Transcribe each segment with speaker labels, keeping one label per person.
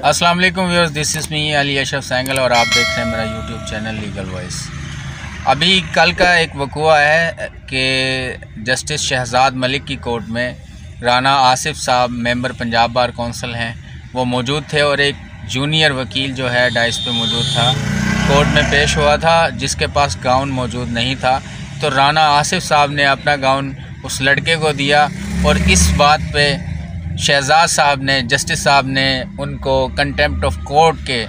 Speaker 1: अस्सलाम वालेकुम viewers, this is me Ali Ashraf Saingal और आप देख रहे हैं मेरा यूट्यूब चैनल लीगल वॉइस। अभी कल का एक वक़ुआ है कि जस्टिस शहजाद मलिक की कोर्ट में राना आसिफ साहब मेंबर पंजाब बार कौंसिल हैं, वो मौजूद थे और एक जूनियर वकील जो है डाइस पे मौजूद था, कोर्ट में पेश हुआ था, जिसके पास गाउन मौजूद नहीं था। तो राना आसिफ साहब ने अपना गाउन उस लड़के को दिया और इस बात पे शहजाद साहब ने, जस्टिस साहब ने उनको कंटेम्प्ट ऑफ कोर्ट के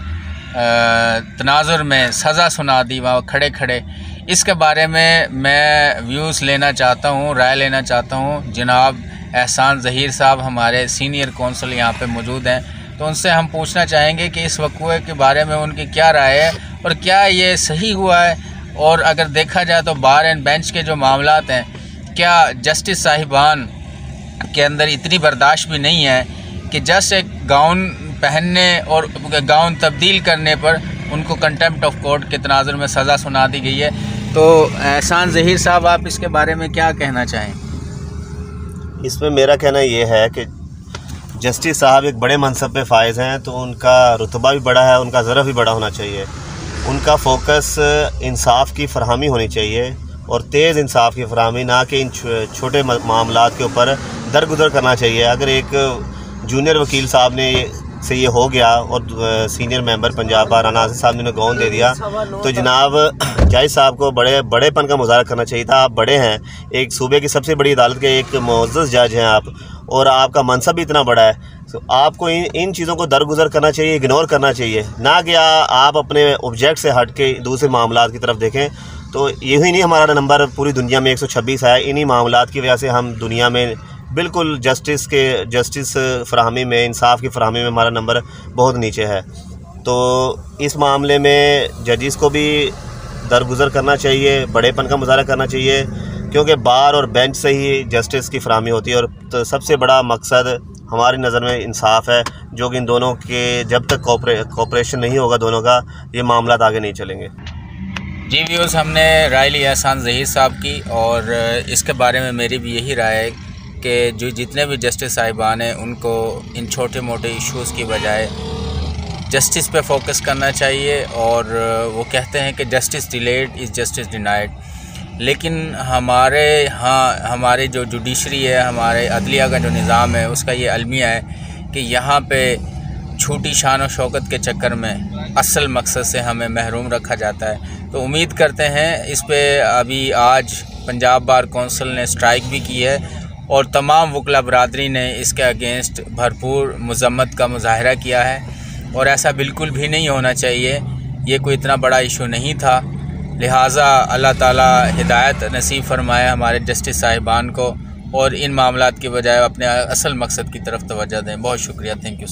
Speaker 1: तनाजुर में सज़ा सुना दी वहाँ खड़े खड़े। इसके बारे में मैं व्यूज़ लेना चाहता हूँ, राय लेना चाहता हूँ। जनाब एहसान ज़हीर साहब हमारे सीनियर कौंसल यहाँ पे मौजूद हैं, तो उनसे हम पूछना चाहेंगे कि इस वक़ुए के बारे में उनकी क्या राय है और क्या ये सही हुआ है। और अगर देखा जाए तो बार एंड बेंच के जो मामलात हैं, क्या जस्टिस साहिबान के अंदर इतनी बर्दाश्त भी नहीं है कि जस्ट एक गाउन पहनने और गाउन तब्दील करने पर उनको कंटेम्प्ट ऑफ कोर्ट के तनाजुर में सज़ा सुना दी गई है। तो एहसान ज़हीर साहब, आप इसके बारे में क्या कहना चाहें?
Speaker 2: इसमें मेरा कहना ये है कि जस्टिस साहब एक बड़े मनसब पे फायज़ हैं, तो उनका रुतबा भी बड़ा है, उनका ज़रफ़ भी बड़ा होना चाहिए। उनका फ़ोकस इंसाफ की फ़रहमी होनी चाहिए और तेज़ इंसाफ की फ़रहमी, ना कि इन छोटे मामलात के ऊपर दरगुजर करना चाहिए। अगर एक जूनियर वकील साहब ने से ये हो गया और सीनियर मेंबर पंजाब बार राना आसिफ साहब ने उन्हें गाउन दे दिया, तो जनाब जज साहब को बड़ेपन का मुजाहरा करना चाहिए था। आप बड़े हैं, एक सूबे की सबसे बड़ी अदालत के एक मुअज़्ज़ज़ जज हैं आप, और आपका मनसब भी इतना बड़ा है, तो आपको इन चीज़ों को दरगुजर करना चाहिए, इग्नोर करना चाहिए, ना कि आप अपने ऑब्जेक्ट से हट के दूसरे मामलात की तरफ देखें। तो यही नहीं हमारा नंबर पूरी दुनिया में 126 है। इन्हीं मामलात की वजह से हम दुनिया में बिल्कुल जस्टिस फ़राहमी में, इंसाफ की फ़राहमी में हमारा नंबर बहुत नीचे है। तो इस मामले में जजिस को भी दरगुजर करना चाहिए, बड़ेपन का मुजाहरा करना चाहिए, क्योंकि बार और बेंच से ही जस्टिस की फ़राहमी होती है। और तो सबसे बड़ा मकसद हमारी नज़र में इंसाफ है, जो कि इन दोनों के जब तक कोऑपरेशन नहीं होगा दोनों का, ये मामलात आगे नहीं चलेंगे।
Speaker 1: जी व्यूअर्स, हमने राय ली एहसान ज़हीर साहब की और इसके बारे में मेरी भी यही राय है कि जो जितने भी जस्टिस साहिबान हैं उनको इन छोटे मोटे इश्यूज़ की बजाय जस्टिस पे फोकस करना चाहिए। और वो कहते हैं कि justice delayed is justice denied, लेकिन हमारे यहाँ हमारे जो जुडिशरी है, हमारे अदलिया का जो निज़ाम है, उसका ये अलमिया है कि यहाँ पे छोटी शान और शौकत के चक्कर में असल मकसद से हमें महरूम रखा जाता है। तो उम्मीद करते हैं इस पे अभी आज पंजाब बार कौंसिल ने स्ट्राइक भी की है और तमाम वकला बरादरी ने इसके अगेंस्ट भरपूर मज़म्मत का मुजाहरा किया है, और ऐसा बिल्कुल भी नहीं होना चाहिए। ये कोई इतना बड़ा इशू नहीं था, लिहाजा अल्लाह ताला हिदायत नसीब फरमाए हमारे जस्टिस साहिबान को और इन मामलात की बजाय अपने असल मकसद की तरफ तवज्जो दें। बहुत शुक्रिया, थैंक यू।